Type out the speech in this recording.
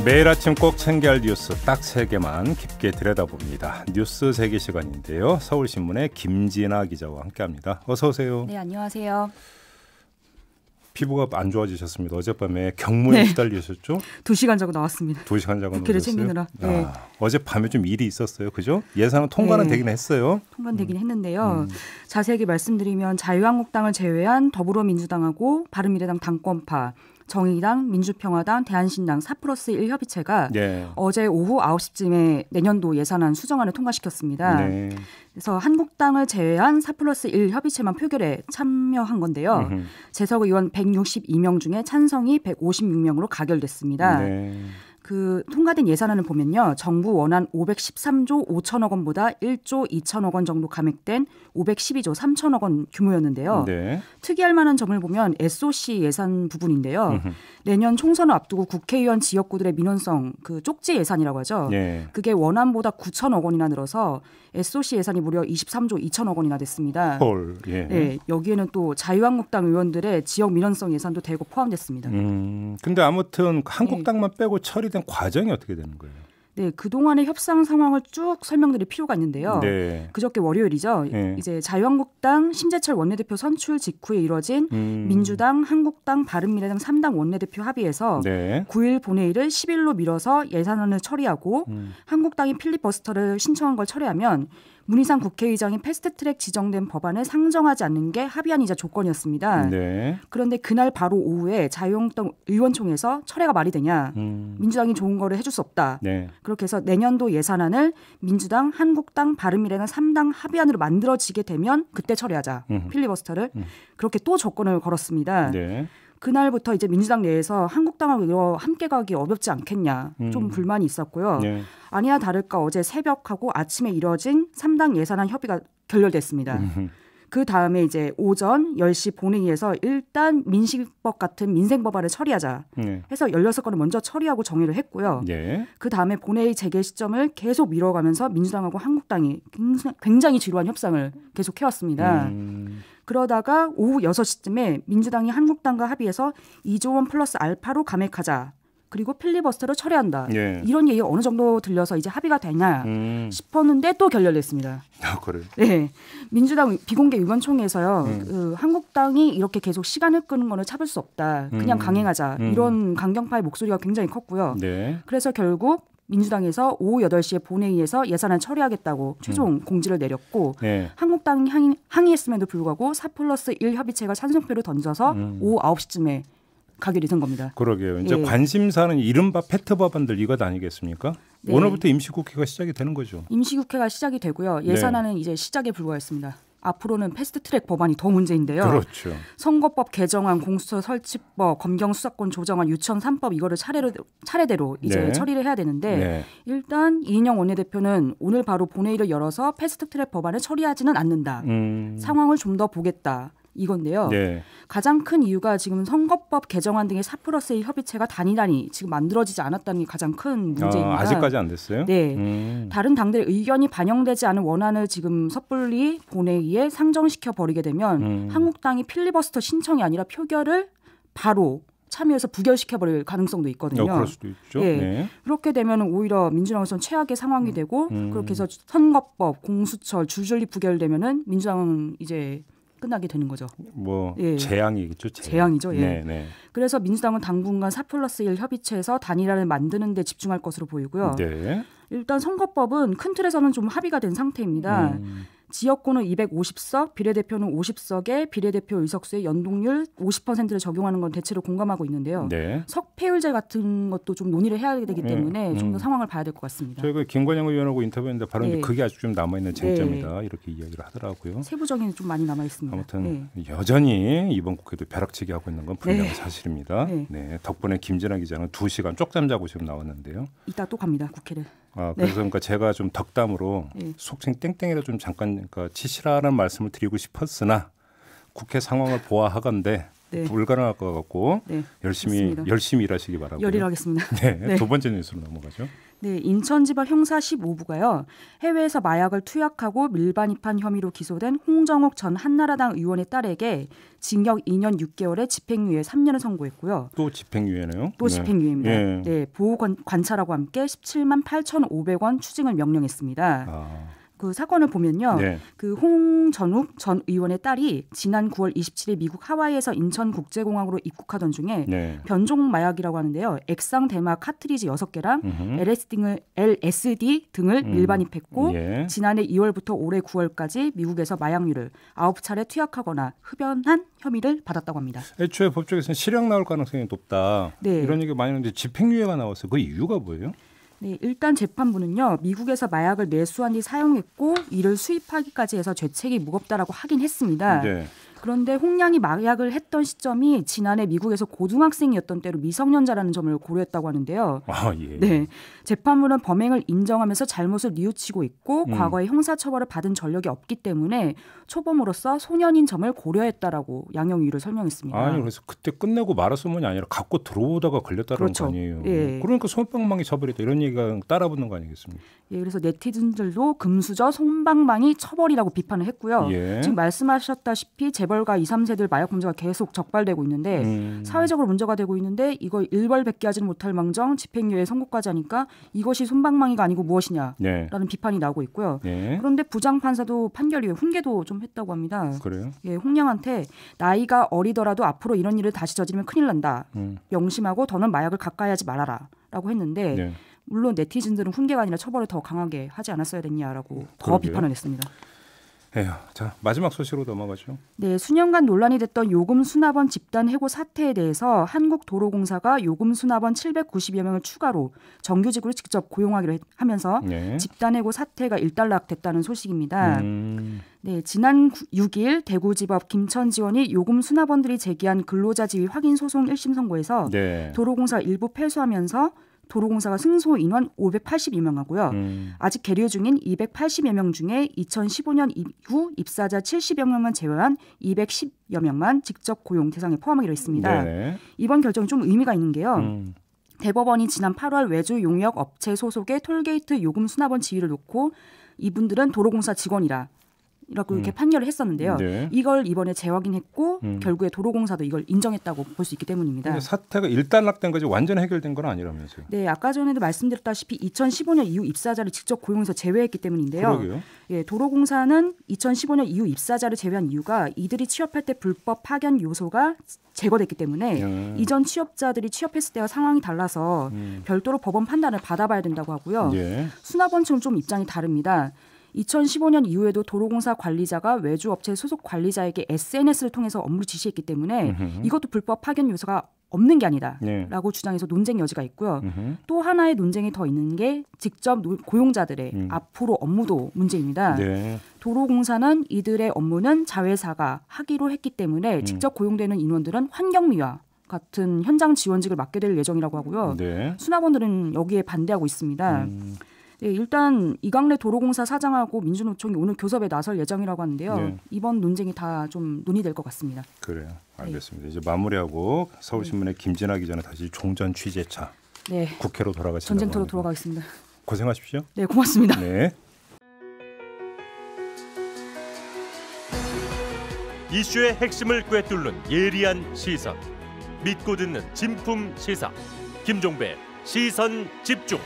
매일 아침 꼭 챙겨야 할 뉴스 딱 3개만 깊게 들여다봅니다. 뉴스 세계 시간인데요. 서울신문의 김진아 기자와 함께합니다. 어서 오세요. 네, 안녕하세요. 피부가 안 좋아지셨습니다. 어젯밤에 경무에 시달리셨죠? 2시간 자고 나왔습니다. 2시간 자고 국회를 나오셨어요? 챙기느라. 네. 어젯밤에 좀 일이 있었어요. 그죠? 예산은 통과는 되긴 했어요. 통과는 되긴 했는데요. 자세하게 말씀드리면 자유한국당을 제외한 더불어민주당하고 바른미래당 당권파, 정의당, 민주평화당, 대한신당 4+1 협의체가 어제 오후 9시쯤에 내년도 예산안 수정안을 통과시켰습니다. 네. 그래서 한국당을 제외한 4+1 협의체만 표결에 참여한 건데요. 재석 의원 162명 중에 찬성이 156명으로 가결됐습니다. 네. 그 통과된 예산안을 보면요. 정부 원안 513조 5천억 원보다 1조 2천억 원 정도 감액된 512조 3천억 원 규모였는데요. 네. 특이할 만한 점을 보면 SOC 예산 부분인데요. 내년 총선을 앞두고 국회의원 지역구들의 민원성 그 쪽지 예산이라고 하죠. 네. 그게 원안보다 9천억 원이나 늘어서 SOC 예산이 무려 23조 2천억 원이나 됐습니다. 헐, 예. 네, 여기에는 또 자유한국당 의원들의 지역 민원성 예산도 대거 포함됐습니다. 근데 아무튼 한국당만 빼고 처리된 과정이 어떻게 되는 거예요? 네, 그동안의 협상 상황을 쭉 설명드릴 필요가 있는데요. 네. 그저께 월요일이죠. 네. 이제 자유한국당 심재철 원내대표 선출 직후에 이뤄진 민주당, 한국당, 바른미래당 3당 원내대표 합의에서 9일 본회의를 10일로 미뤄서 예산안을 처리하고 한국당이 필리버스터를 신청한 걸 철회하면 문희상 국회의장이 패스트트랙 지정된 법안을 상정하지 않는 게 합의안이자 조건이었습니다. 네. 그런데 그날 바로 오후에 자유한국당 의원총회에서 철회가 말이 되냐. 민주당이 좋은 거를 해줄 수 없다. 네. 그렇게 해서 내년도 예산안을 민주당, 한국당, 바른미래당 3당 합의안으로 만들어지게 되면 그때 철회하자. 필리버스터를. 그렇게 또 조건을 걸었습니다. 네. 그날부터 이제 민주당 내에서 한국당하고 함께 가기 어렵지 않겠냐 좀 불만이 있었고요. 네. 아니나 다를까 어제 새벽하고 아침에 이뤄진 3당 예산안 협의가 결렬됐습니다. 그 다음에 이제 오전 10시 본회의에서 일단 민식법 같은 민생법안을 처리하자 해서 16건을 먼저 처리하고 정의를 했고요. 네. 그 다음에 본회의 재개 시점을 계속 미뤄가면서 민주당하고 한국당이 굉장히 지루한 협상을 계속 해왔습니다. 그러다가 오후 6시쯤에 민주당이 한국당과 합의해서 2조 원 플러스 알파로 감액하자. 그리고 필리버스터를 철회한다. 예. 이런 얘기가 어느 정도 들려서 이제 합의가 되냐 싶었는데 또 결렬됐습니다. 아, 그래요? 네. 민주당 비공개 의원총회에서요. 그 한국당이 이렇게 계속 시간을 끄는 거는 참을 수 없다. 그냥 강행하자. 이런 강경파의 목소리가 굉장히 컸고요. 네. 그래서 결국 민주당에서 오후 8시에 본회의에서 예산안 처리하겠다고 최종 공지를 내렸고 한국당이 항의했음에도 불구하고 4+1 협의체가 찬성표를 던져서 오후 9시쯤에 가결이 된 겁니다. 그러게요. 이제 관심사는 이른바 페트 법안들 이것 아니겠습니까? 네. 오늘부터 임시국회가 시작이 되는 거죠. 임시국회가 시작이 되고요. 예산안은 이제 시작에 불과했습니다. 앞으로는 패스트트랙 법안이 더 문제인데요. 그렇죠. 선거법 개정안, 공수처 설치법, 검경 수사권 조정안, 유치원 3법 이거를 차례대로 이제 처리를 해야 되는데 일단 이인영 원내대표는 오늘 바로 본회의를 열어서 패스트트랙 법안을 처리하지는 않는다. 상황을 좀 더 보겠다. 이건데요. 가장 큰 이유가 지금 선거법 개정안 등의 4+1 협의체가 단일안이 지금 만들어지지 않았다는 게 가장 큰 문제입니다. 아직까지 안 됐어요? 네. 다른 당들의 의견이 반영되지 않은 원안을 지금 섣불리 본회의에 상정시켜 버리게 되면 한국당이 필리버스터 신청이 아니라 표결을 바로 참여해서 부결시켜버릴 가능성도 있거든요. 그럴 수도 있죠. 네. 그렇게 되면 오히려 민주당에서는 최악의 상황이 되고 그렇게 해서 선거법, 공수처 줄줄이 부결되면은 민주당은 이제 끝나게 되는 거죠. 뭐 재앙이겠죠. 재앙이죠. 그래서 민주당은 당분간 4+1 협의체에서 단일화를 만드는 데 집중할 것으로 보이고요. 일단 선거법은 큰 틀에서는 좀 합의가 된 상태입니다. 지역구는 250석, 비례대표는 50석에 비례대표 의석수의 연동률 50%를 적용하는 건 대체로 공감하고 있는데요. 석패율제 같은 것도 좀 논의를 해야 되기 때문에 좀 더 상황을 봐야 될 것 같습니다. 저희가 김관영 의원하고 인터뷰했는데 바로 그게 아직 좀 남아있는 쟁점이다. 이렇게 이야기를 하더라고요. 세부적인 좀 많이 남아있습니다. 아무튼 여전히 이번 국회도 벼락치기 하고 있는 건 분명한 사실입니다. 덕분에 김진아 기자는 2시간 쪽잠 자고 지금 나왔는데요. 이따 또 갑니다. 국회를. 그래서 그러니까 제가 좀 덕담으로 속칭 땡땡이라 좀 잠깐 치시라는 말씀을 드리고 싶었으나 국회 상황을 보아하건대 네. 불가능할 것 같고 네. 열심히 일하시기 바라고요. 열일하겠습니다. 네. 네. 두 번째 뉴스로 넘어가죠. 네, 인천지법 형사 15부가요. 해외에서 마약을 투약하고 밀반 입한 혐의로 기소된 홍정욱 전 한나라당 의원의 딸에게 징역 2년 6개월에 집행유예 3년을 선고했고요. 또 집행유예네요? 또 네. 집행유예입니다. 네. 네, 보호관찰하고 함께 17만 8,500원 추징을 명령했습니다. 그 사건을 보면요. 네. 그 홍전욱 전 의원의 딸이 지난 9월 27일 미국 하와이에서 인천국제공항으로 입국하던 중에 네. 변종 마약이라고 하는데요. 액상 대마 카트리지 6개랑 LSD 등을 밀반입했고 예. 지난해 2월부터 올해 9월까지 미국에서 마약류를 9차례 투약하거나 흡연한 혐의를 받았다고 합니다. 애초에 법조계에서는 실형 나올 가능성이 높다. 네. 이런 얘기가 많이 나오는데 집행유예가 나왔어요. 그 이유가 뭐예요? 네, 일단 재판부는요. 미국에서 마약을 매수한 뒤 사용했고 이를 수입하기까지 해서 죄책이 무겁다라고 하긴 했습니다. 네. 그런데 홍량이 마약을 했던 시점이 지난해 미국에서 고등학생이었던 때로 미성년자라는 점을 고려했다고 하는데요. 예. 네, 재판부는 범행을 인정하면서 잘못을 뉘우치고 있고 과거에 형사처벌을 받은 전력이 없기 때문에 초범으로서 소년인 점을 고려했다라고 양형 이유를 설명했습니다. 아니 그래서 그때 끝내고 말았으면이 아니라 갖고 들어오다가 걸렸다는 그렇죠. 거 아니에요. 예. 그러니까 솜방망이 처벌이다 이런 얘기가 따라붙는 거 아니겠습니까? 예, 그래서 네티즌들도 금수저 솜방망이 처벌이라고 비판을 했고요. 예. 지금 말씀하셨다시피 재벌가 2, 3세들 마약 범죄가 계속 적발되고 있는데 사회적으로 문제가 되고 있는데 이걸 일벌백계하지는 못할 망정 집행유예 선고까지 하니까 이것이 솜방망이가 아니고 무엇이냐라는 네. 비판이 나오고 있고요. 네. 그런데 부장판사도 판결 이후에 훈계도 좀 했다고 합니다. 그래요? 예, 홍량한테 나이가 어리더라도 앞으로 이런 일을 다시 저지르면 큰일 난다. 명심하고 더는 마약을 가까이 하지 말아라 라고 했는데 네. 물론 네티즌들은 훈계가 아니라 처벌을 더 강하게 하지 않았어야 됐냐라고 더 비판을 했습니다. 에휴, 자 마지막 소식으로 넘어가죠. 네, 수년간 논란이 됐던 요금 수납원 집단 해고 사태에 대해서 한국도로공사가 요금 수납원 790여 명을 추가로 정규직으로 직접 고용하기로 하면서 네. 집단 해고 사태가 일단락됐다는 소식입니다. 네, 지난 6일 대구지법 김천지원이 요금 수납원들이 제기한 근로자 지위 확인 소송 1심 선고에서 네. 도로공사 일부 패소하면서 도로공사가 승소 인원 582명하고요. 아직 계류 중인 280여 명 중에 2015년 이후 입사자 70여 명만 제외한 210여 명만 직접 고용 대상에 포함하기로 했습니다. 네네. 이번 결정이 좀 의미가 있는 게요. 대법원이 지난 8월 외주 용역 업체 소속의 톨게이트 요금 수납원 지위를 놓고 이분들은 도로공사 직원이라 라고 이렇게 판결을 했었는데요. 네. 이걸 이번에 재확인했고 결국에 도로공사도 이걸 인정했다고 볼 수 있기 때문입니다. 사태가 일단락된 거지 완전 해결된 건 아니라면서요. 네, 아까 전에도 말씀드렸다시피 2015년 이후 입사자를 직접 고용해서 제외했기 때문인데요. 그러게요. 예, 도로공사는 2015년 이후 입사자를 제외한 이유가 이들이 취업할 때 불법 파견 요소가 제거됐기 때문에 이전 취업자들이 취업했을 때와 상황이 달라서 별도로 법원 판단을 받아봐야 된다고 하고요. 예. 수납원층은 좀 입장이 다릅니다. 2015년 이후에도 도로공사 관리자가 외주업체 소속 관리자에게 SNS를 통해서 업무를 지시했기 때문에 이것도 불법 파견 요소가 없는 게 아니다라고 네. 주장해서 논쟁 여지가 있고요. 또 하나의 논쟁이 더 있는 게 직접 고용자들의 앞으로 업무도 문제입니다. 네. 도로공사는 이들의 업무는 자회사가 하기로 했기 때문에 직접 고용되는 인원들은 환경미화 같은 현장 지원직을 맡게 될 예정이라고 하고요. 네. 수납원들은 여기에 반대하고 있습니다. 네, 일단 이강래 도로공사 사장하고 민주노총이 오늘 교섭에 나설 예정이라고 하는데요. 네. 이번 논쟁이 다 좀 논의될 것 같습니다. 그래요. 알겠습니다. 네. 이제 마무리하고 서울신문의 김진아 기자는 다시 종전 취재차 네. 국회로 돌아가신다고 전쟁터로 돌아가겠습니다. 고생하십시오. 네, 고맙습니다. 네. 이슈의 핵심을 꿰뚫는 예리한 시선. 믿고 듣는 진품 시사. 김종배 시선 집중.